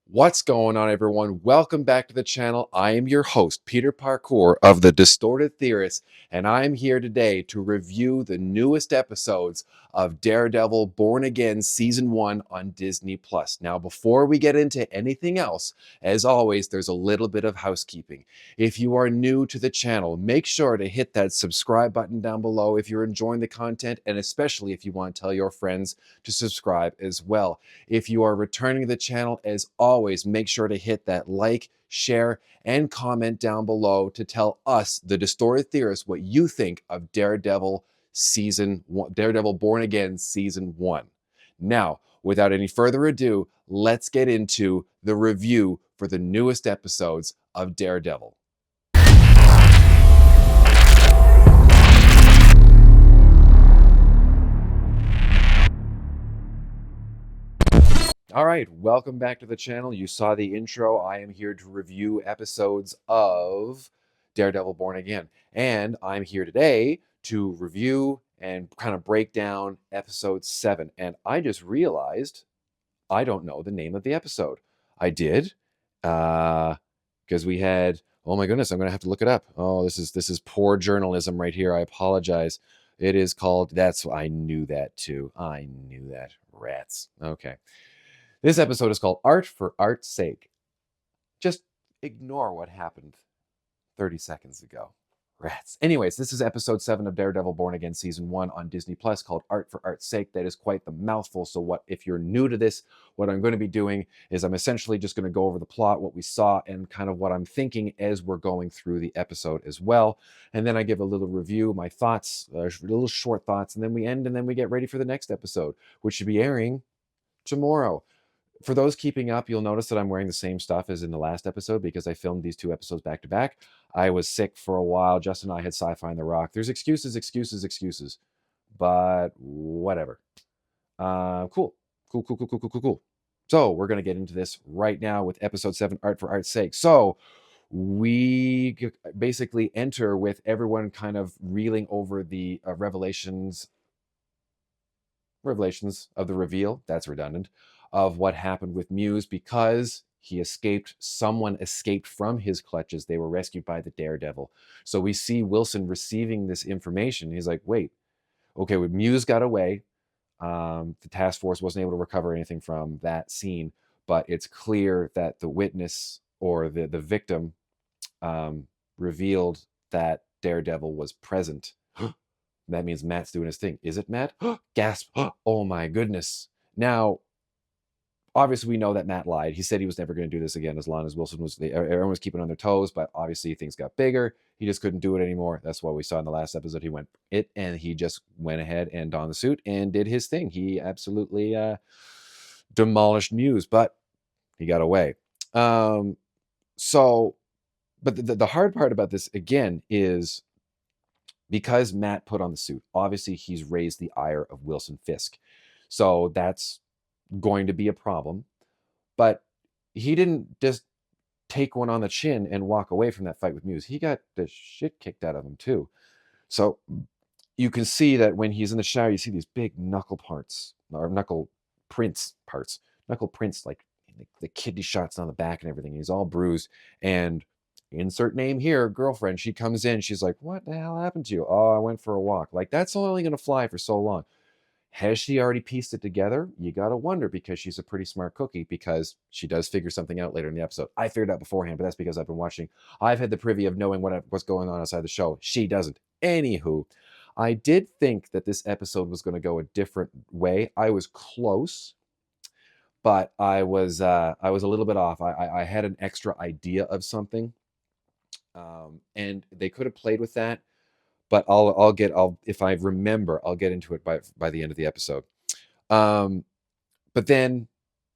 What's going on, everyone? Welcome back to the channel. I am your host, Peter Parkour of the Distorted Theorists, and I am here today to review the newest episodes of Daredevil Born Again Season 1 on Disney+. Now, before we get into anything else, as always, there's a little bit of housekeeping. If you are new to the channel, make sure to hit that subscribe button down below if you're enjoying the content, and especially if you want to tell your friends to subscribe as well. If you are returning to the channel, as always, make sure to hit that like, share, and comment down below to tell us, the Distorted Theorists, what you think of Daredevil Season 1, Daredevil Born Again Season 1. Now, without any further ado, let's get into the review for the newest episodes of Daredevil. All right, welcome back to the channel. You saw the intro. I am here to review episodes of Daredevil Born Again. And I'm here today to review and kind of break down episode 7. And I just realized I don't know the name of the episode. I did, because we had, oh my goodness, I'm going to have to look it up. Oh, this is poor journalism right here. I apologize. It is called, I knew that too. I knew that. Rats. Okay. This episode is called Art for Art's Sake. Just ignore what happened 30 seconds ago. Rats. Anyways, this is episode 7 of Daredevil Born Again Season 1 on Disney Plus, called Art for Art's Sake. That is quite the mouthful. So if you're new to this, what I'm going to be doing is I'm essentially just going to go over the plot, what we saw, and kind of what I'm thinking as we're going through the episode as well. And then I give a little review, my thoughts, little short thoughts, and then we end, and then we get ready for the next episode, which should be airing tomorrow. For those keeping up, you'll notice that I'm wearing the same stuff as in the last episode because I filmed these 2 episodes back to back. I was sick for a while. Justin and I had Sci-Fi and The Rock. There's excuses, but whatever. Cool. So we're going to get into this right now with episode 7, Art for Art's Sake. So we basically enter with everyone kind of reeling over the revelations of the reveal, that's redundant, of what happened with Muse because he escaped. Someone escaped from his clutches. They were rescued by the Daredevil. So we see Wilson receiving this information. He's like, wait, okay, when Muse got away, the task force wasn't able to recover anything from that scene, but it's clear that the witness or the victim revealed that Daredevil was present. That means Matt's doing his thing. Is it Matt? Gasp. Oh my goodness. Now, obviously, we know that Matt lied. He said he was never going to do this again as long as Wilson was, everyone was keeping on their toes, but obviously things got bigger. He just couldn't do it anymore. That's what we saw in the last episode. He went and he just went ahead and donned the suit and did his thing. He absolutely demolished Muse, but he got away. But the hard part about this, again, is because Matt put on the suit, obviously he's raised the ire of Wilson Fisk. So that's going to be a problem. But he didn't just take one on the chin and walk away from that fight with Muse. He got the shit kicked out of him too. So you can see that when he's in the shower, you see these big knuckle parts, or knuckle prints, like the kidney shots on the back and everything. He's all bruised. And insert name here, girlfriend, she comes in, she's like, what the hell happened to you? Oh, I went for a walk. Like, that's only going to fly for so long. Has she already pieced it together? You got to wonder, because she's a pretty smart cookie, because she does figure something out later in the episode. I figured out beforehand, but that's because I've been watching. I've had the privy of knowing what's going on outside the show. She doesn't. Anywho, I did think that this episode was going to go a different way. I was close, but I was a little bit off. I had an extra idea of something, and they could have played with that. But if I remember, I'll get into it by the end of the episode. But then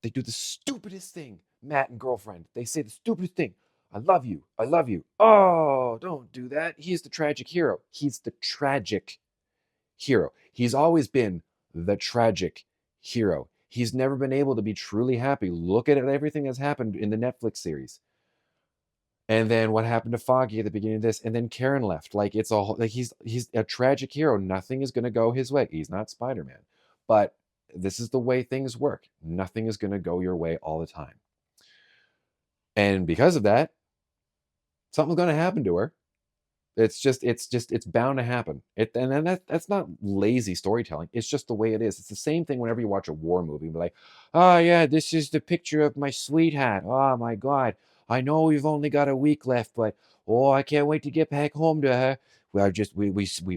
they do the stupidest thing. Matt and girlfriend, they say the stupidest thing. I love you. I love you. Oh, don't do that. He's the tragic hero. He's the tragic hero. He's always been the tragic hero. He's never been able to be truly happy. Look at everything that's happened in the Netflix series. And then what happened to Foggy at the beginning of this, and then Karen left. Like, it's all like he's a tragic hero. Nothing is going to go his way. He's not Spider-Man, but this is the way things work. Nothing is going to go your way all the time. And because of that, something's going to happen to her. It's bound to happen. And then that's not lazy storytelling. It's just the way it is. It's the same thing whenever you watch a war movie. Be like, oh yeah, this is the picture of my sweetheart. Oh my God, I know we've only got a week left, but oh, I can't wait to get back home to her. We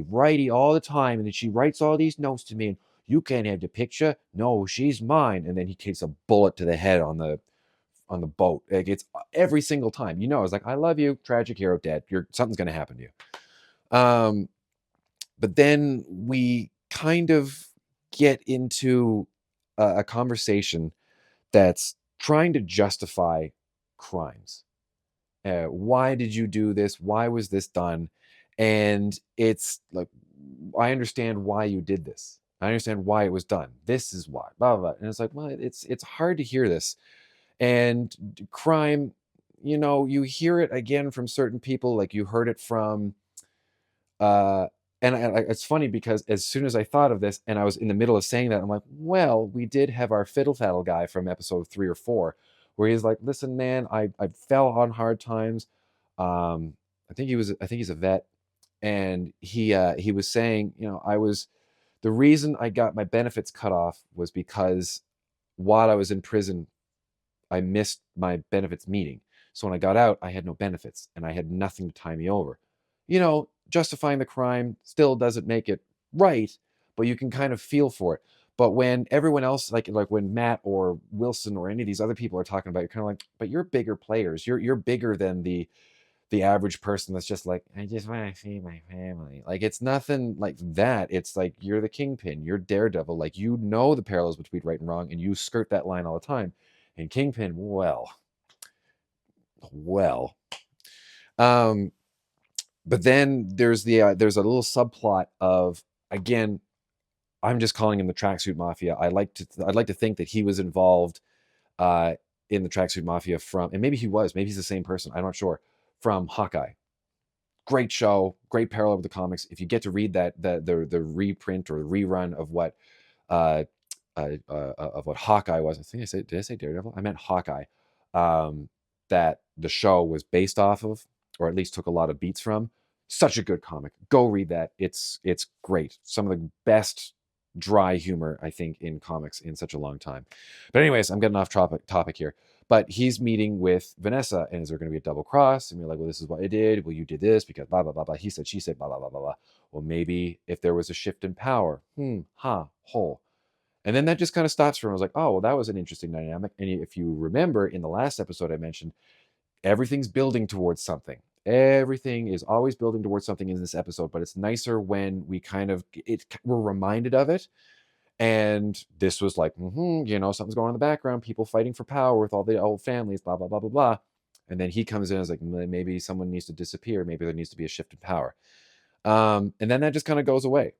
write all the time, and then she writes all these notes to me. And you can't have the picture. No, she's mine. And then he takes a bullet to the head on the boat. Like, it's every single time. It's like, I love you, tragic hero dead. Something's gonna happen to you. But then we kind of get into a conversation that's trying to justify crimes. Why did you do this? Why was this done? And it's like, I understand why you did this. I understand why it was done. This is why. Blah blah. Blah. And it's like, well, it's hard to hear this. And crime, you hear it again from certain people. Like, you heard it from uh it's funny because as soon as I thought of this and I was in the middle of saying that, I'm like, well, we did have our fiddle faddle guy from episode 3 or 4, where he's like, listen, man, I fell on hard times. I think he's a vet, and he was saying, the reason I got my benefits cut off was because while I was in prison, I missed my benefits meeting. So when I got out, I had no benefits and I had nothing to tie me over. Justifying the crime still doesn't make it right, but you can kind of feel for it. But when everyone else, like when Matt or Wilson or any of these other people are talking about it, you're kind of like, but you're bigger players. You're bigger than the average person that's just like, I just want to see my family. Like, it's nothing like that. It's like, you're the Kingpin, you're Daredevil. Like, the parallels between right and wrong, and you skirt that line all the time. And Kingpin, well. Um, but then there's there's a little subplot of, again, I'm just calling him the Tracksuit Mafia. I'd like to think that he was involved uh, in the Tracksuit Mafia and maybe maybe he's the same person. I'm not sure. From Hawkeye. Great show, great parallel with the comics. If you get to read the reprint or rerun of what Hawkeye was. Did I say Daredevil? I meant Hawkeye. That the show was based off of, or at least took a lot of beats from. Such a good comic. Go read that. It's great. Some of the best dry humor, I think, in comics in such a long time. But anyways, I'm getting off topic here. But he's meeting with Vanessa, and is there going to be a double cross? And you're like, well, this is what I did. Well, you did this because blah blah blah blah. He said, she said, blah blah blah blah blah. Well, maybe if there was a shift in power, whole. And then that just kind of stops for him. I was like, oh, well, that was an interesting dynamic. And if you remember in the last episode I mentioned, everything's building towards something. Everything is always building towards something in this episode, but it's nicer when we're reminded of it. And this was like, something's going on in the background, people fighting for power with all the old families, blah, blah, blah, blah, blah. And then he comes in and is like, maybe someone needs to disappear. Maybe there needs to be a shift in power. And then that just kind of goes away.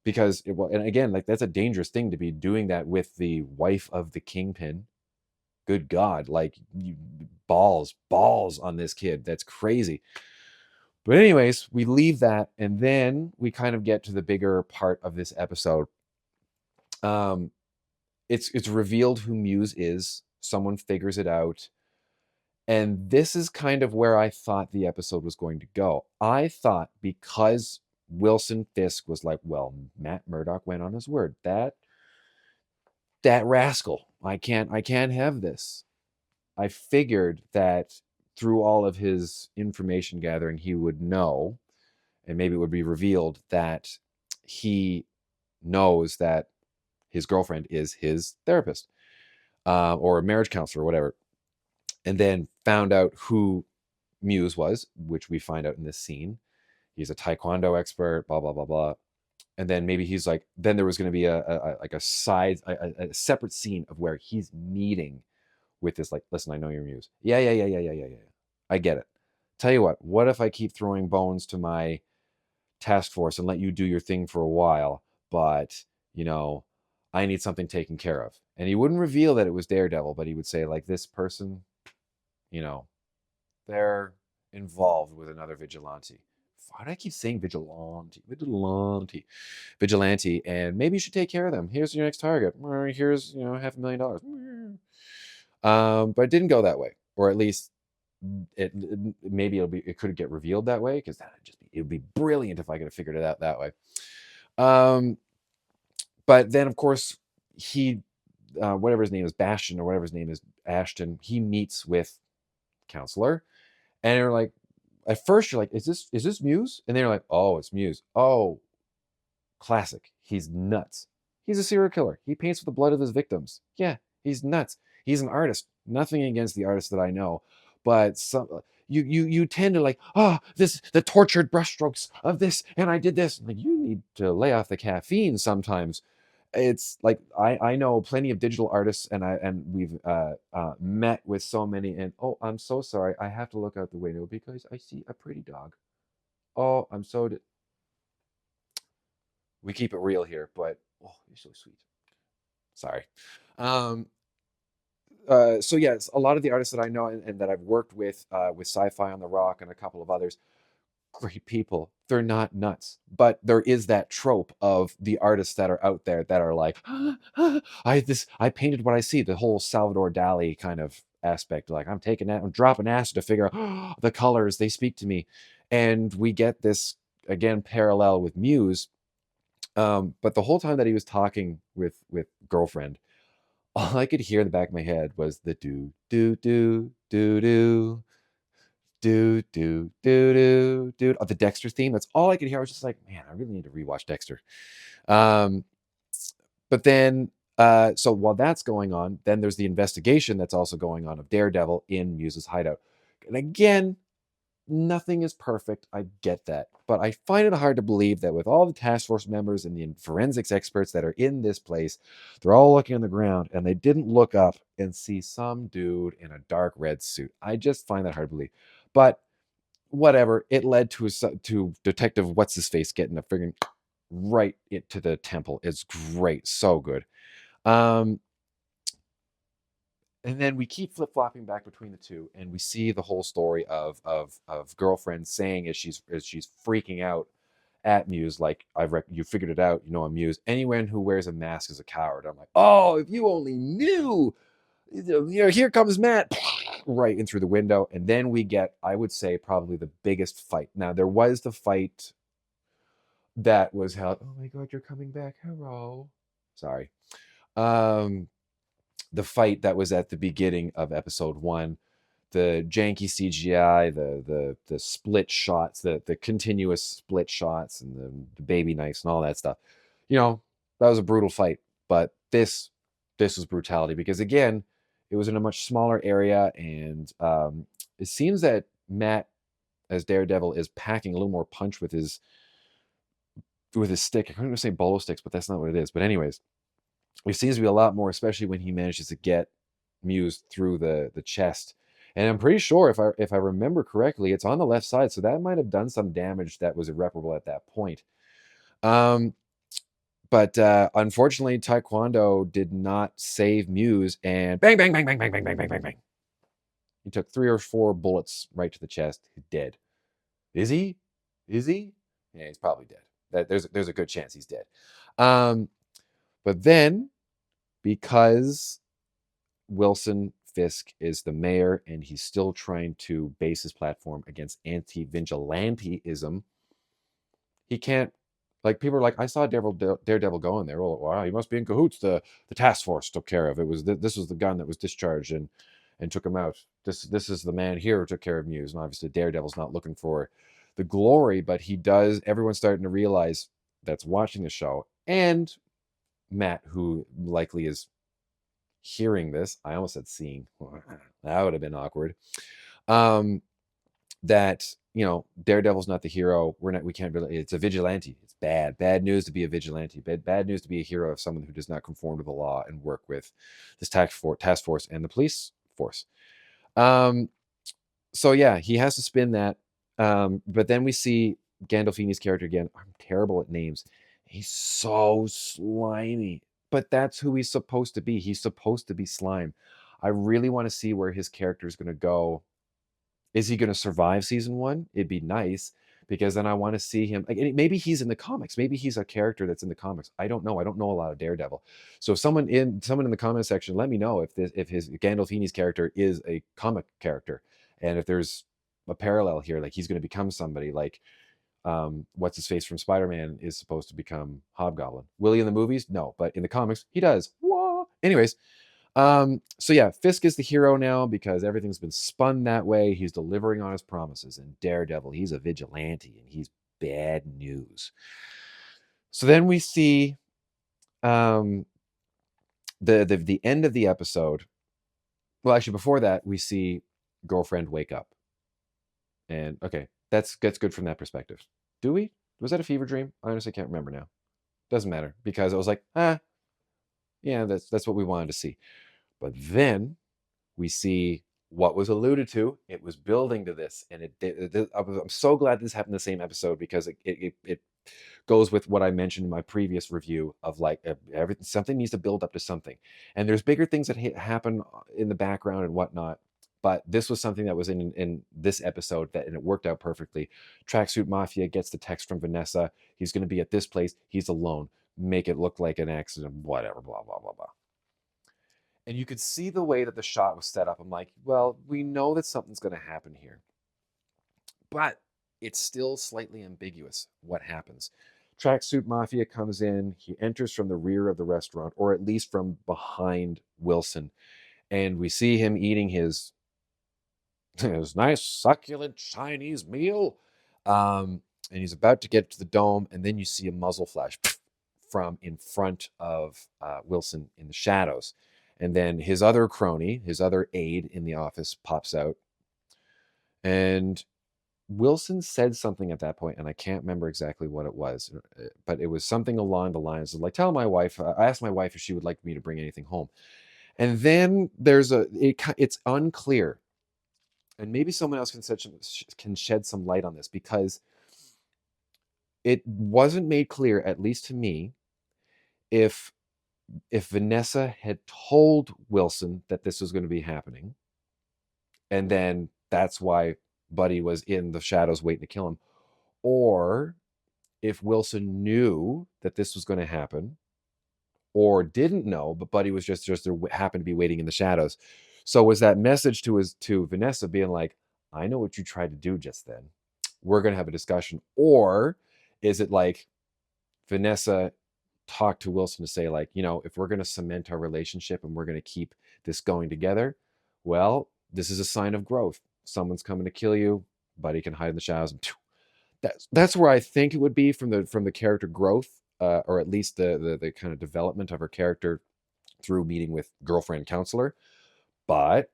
Because and again, like, that's a dangerous thing to be doing that with the wife of the Kingpin. Good God, like, balls on this kid. That's crazy. But anyways, we leave that, and then we kind of get to the bigger part of this episode. It's revealed who Muse is. Someone figures it out. And this is kind of where I thought the episode was going to go. I thought, because Wilson Fisk was like, well, Matt Murdock went on his word. That rascal. I can't have this. I figured that through all of his information gathering, he would know, and maybe it would be revealed that he knows that his girlfriend is his therapist, or a marriage counselor or whatever, and then found out who Muse was, which we find out in this scene. He's a taekwondo expert, blah, blah, blah, blah. And then maybe he's like, then there was going to be a separate scene of where he's meeting with this, like, listen, I know your Muse. Yeah. I get it. Tell you what if I keep throwing bones to my task force and let you do your thing for a while, but, I need something taken care of. And he wouldn't reveal that it was Daredevil, but he would say, like, this person, they're involved with another vigilante. Why do I keep saying vigilante? Vigilante, and maybe you should take care of them. Here's your next target. Here's $500,000. But it didn't go that way. or at least maybe it could get revealed that way, because it would be brilliant if I could have figured it out that way. But then of course he whatever his name is, Bastion, or whatever his name is, Ashton, he meets with Counselor, and they're like, at first you're like, is this Muse? And they're like, oh, it's Muse. Oh, classic. He's nuts. He's a serial killer. He paints with the blood of his victims. Yeah, he's nuts. He's an artist. Nothing against the artists that I know, but you tend to like, the tortured brushstrokes of this, and I did this. Like, you need to lay off the caffeine sometimes. It's like I know plenty of digital artists, and we've met with so many, and oh, I'm so sorry, I have to look out the window because I see a pretty dog. Oh, I'm so we keep it real here, but oh, you're so sweet. Sorry. Um, so yes, a lot of the artists that I know and that I've worked with Sci-Fi on the Rock and a couple of others, great people. They're not nuts, but there is that trope of the artists that are out there that are like, I painted what I see. The whole Salvador Dali kind of aspect, like I'm dropping acid to figure out the colors. They speak to me, and we get this again parallel with Muse. But the whole time that he was talking with girlfriend, all I could hear in the back of my head was the do do do do do do do do do do of the Dexter theme. That's all I could hear. I was just like, man, I really need to rewatch Dexter. Um, but then, so while that's going on, then there's the investigation that's also going on of Daredevil in Muse's hideout. And again, nothing is perfect. I get that. But I find it hard to believe that with all the task force members and the forensics experts that are in this place, they're all looking on the ground and they didn't look up and see some dude in a dark red suit. I just find that hard to believe. But whatever, it led to Detective What's His Face getting a friggin' right into the temple. It's great. So good. Um, and then we keep flip-flopping back between the two, and we see the whole story of girlfriend saying as she's freaking out at Muse, like, you figured it out, I'm Muse. Anyone who wears a mask is a coward. I'm like, oh, if you only knew. Here comes Matt, right in through the window. And then we get, I would say, probably the biggest fight. Now, there was the fight that was held. Oh my God, you're coming back. Hello. Sorry. The fight that was at the beginning of episode 1, the janky CGI, the split shots, the continuous split shots, and the baby knives and all that stuff. That was a brutal fight. But this was brutality because, again, it was in a much smaller area, and it seems that Matt, as Daredevil, is packing a little more punch with his stick. I couldn't say bolo sticks, but that's not what it is. But anyways, it seems to be a lot more, especially when he manages to get Muse through the chest. And I'm pretty sure, if I remember correctly, it's on the left side, so that might have done some damage that was irreparable at that point. But unfortunately, Taekwondo did not save Muse, and bang, bang, bang, bang, bang, bang, bang, bang, bang, bang. He took 3 or 4 bullets right to the chest. He's dead. Is he? Is he? Yeah, he's probably dead. There's a good chance he's dead. But then, because Wilson Fisk is the mayor and he's still trying to base his platform against anti-vigilanteism, he can't, like, people are like, I saw Daredevil go in there. Well, wow, he must be in cahoots. The task force took care of it. This was the gun that was discharged and took him out. This is the man here who took care of Muse. And obviously Daredevil's not looking for the glory, but he does. Everyone's starting to realize that's watching the show, and Matt, who likely is hearing this, I almost said seeing, that would have been awkward, that Daredevil's not the hero. We can't really, it's a vigilante. It's bad news to be a vigilante. Bad news to be a hero of someone who does not conform to the law and work with this task force and the police force. So yeah, he has to spin that. But then we see Gandolfini's character again. I'm terrible at names. He's so slimy, but that's who he's supposed to be. He's supposed to be slime. I really want to see where his character is going to go. Is he going to survive season 1? It'd be nice, because then I want to see him. Like, maybe he's in the comics. Maybe he's a character that's in the comics. I don't know. I don't know a lot of Daredevil. So someone in the comment section, let me know if his Gandolfini's character is a comic character, and if there's a parallel here, like he's going to become somebody like what's his face from Spider-Man is supposed to become Hobgoblin. Will he in the movies? No, but in the comics he does. Whoa. Anyways, so yeah, Fisk is the hero now because everything's been spun that way. He's delivering on his promises, and Daredevil, he's a vigilante and he's bad news. So then we see the end of the episode. Well, actually, before that, we see girlfriend wake up. And okay, that's good from that perspective. Do we? Was that a fever dream? I honestly can't remember now. Doesn't matter, because I was like, yeah, that's what we wanted to see. But then we see what was alluded to. It was building to this, and I'm so glad this happened in the same episode, because it goes with what I mentioned in my previous review of like everything. Something needs to build up to something, and there's bigger things that happen in the background and whatnot. But this was something that was in this episode and it worked out perfectly. Tracksuit Mafia gets the text from Vanessa. He's going to be at this place. He's alone. Make it look like an accident. Whatever. Blah blah blah blah. And you could see the way that the shot was set up. I'm like, well, we know that something's going to happen here, but it's still slightly ambiguous what happens. Tracksuit Mafia comes in. He enters from the rear of the restaurant, or at least from behind Wilson, and we see him eating his nice succulent Chinese meal. And he's about to get to the dome, and then you see a muzzle flash from in front of Wilson in the shadows. And then his other crony, his other aide in the office, pops out. And Wilson said something at that point, and I can't remember exactly what it was, but it was something along the lines of like, tell my wife, I asked my wife if she would like me to bring anything home. And then it's unclear, and maybe someone else can shed some light on this, because it wasn't made clear, at least to me, if Vanessa had told Wilson that this was going to be happening, and then that's why Buddy was in the shadows waiting to kill him, or if Wilson knew that this was going to happen, or didn't know, but Buddy was just there, happened to be waiting in the shadows. So was that message to Vanessa being like, I know what you tried to do just then. We're going to have a discussion. Or is it like Vanessa talked to Wilson to say like, if we're going to cement our relationship and we're going to keep this going together, well, this is a sign of growth. Someone's coming to kill you. Buddy can hide in the shadows. That's where I think it would be from the character growth, or at least the kind of development of her character through meeting with girlfriend counselor. But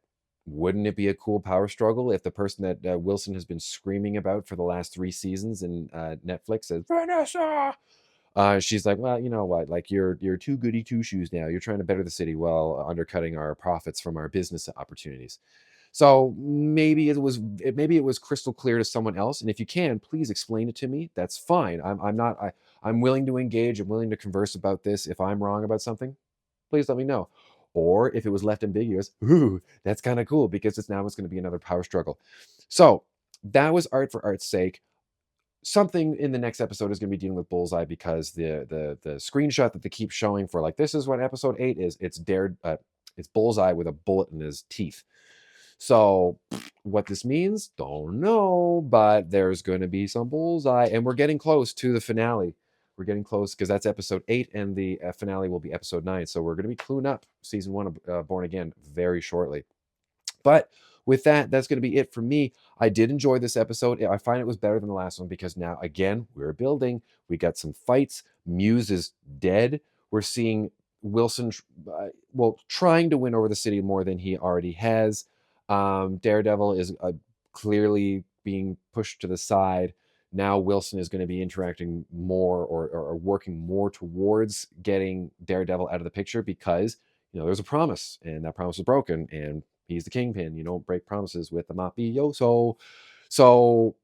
wouldn't it be a cool power struggle if the person that Wilson has been screaming about for the last 3 seasons in Netflix says, Vanessa? She's like, well, you know what? Like you're too goody two shoes now. You're trying to better the city while undercutting our profits from our business opportunities. So maybe it was crystal clear to someone else. And if you can, please explain it to me. That's fine. I'm willing to engage. I'm willing to converse about this. If I'm wrong about something, please let me know. Or if it was left ambiguous, ooh, that's kind of cool, because it's going to be another power struggle. So that was art for art's sake. Something in the next episode is going to be dealing with Bullseye, because the screenshot that they keep showing for like, this is what episode 8 is. It's Bullseye with a bullet in his teeth. So what this means, don't know, but there's going to be some Bullseye, and we're getting close to the finale. We're getting close, because that's episode 8, and the finale will be episode 9. So we're going to be cluing up season 1 of Born Again very shortly. But with that, that's going to be it for me. I did enjoy this episode. I find it was better than the last one, because now, again, we're building. We got some fights. Muse is dead. We're seeing Wilson, trying to win over the city more than he already has. Daredevil is clearly being pushed to the side. Now Wilson is going to be interacting more or working more towards getting Daredevil out of the picture, because there's a promise, and that promise was broken, and he's the kingpin. You don't break promises with the mafioso. So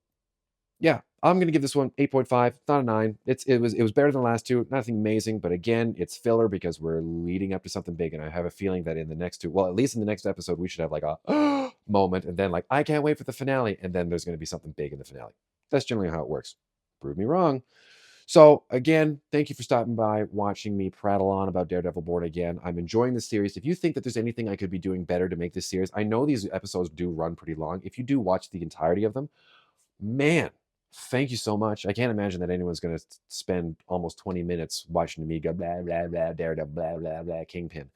yeah, I'm going to give this one 8.5, not a 9. It was better than the last 2. Nothing amazing, but again, it's filler because we're leading up to something big, and I have a feeling that in the next 2, well, at least in the next episode, we should have like a moment, and then like, I can't wait for the finale, and then there's going to be something big in the finale. That's generally how it works. Prove me wrong. So again, thank you for stopping by, watching me prattle on about Daredevil Born Again. I'm enjoying the series. If you think that there's anything I could be doing better to make this series, I know these episodes do run pretty long. If you do watch the entirety of them, man, thank you so much. I can't imagine that anyone's going to spend almost 20 minutes watching me go blah, blah, blah, Daredevil, blah, blah, blah, Kingpin.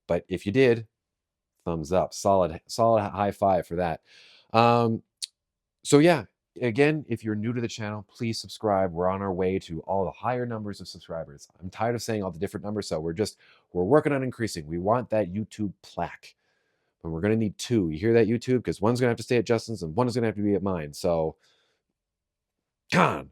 But if you did, thumbs up. Solid high five for that. So yeah, again, if you're new to the channel, please subscribe. We're on our way to all the higher numbers of subscribers. I'm tired of saying all the different numbers, so we're working on increasing. We want that YouTube plaque. And we're going to need 2. You hear that, YouTube? Because one's going to have to stay at Justin's and one is going to have to be at mine. So, con.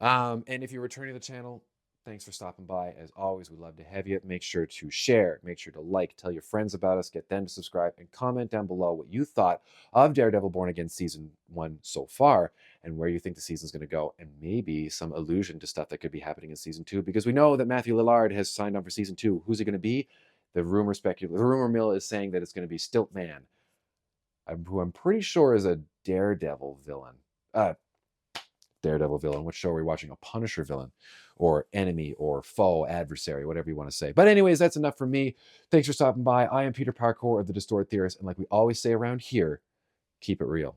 And if you're returning to the channel, thanks for stopping by. As always, we love to have you. Make sure to share, make sure to like, tell your friends about us, get them to subscribe, and comment down below what you thought of Daredevil Born Again Season 1 so far, and where you think the season's going to go, and maybe some allusion to stuff that could be happening in Season 2, because we know that Matthew Lillard has signed on for Season 2. Who's it going to be? The rumor mill is saying that it's going to be Stiltman, who I'm pretty sure is a Daredevil villain. Daredevil villain. What show are we watching? A Punisher villain, or enemy, or foe, adversary, whatever you want to say. But anyways, that's enough for me. Thanks for stopping by. I am Peter Parkour of the Distorted Theorists, and like we always say around here, keep it real.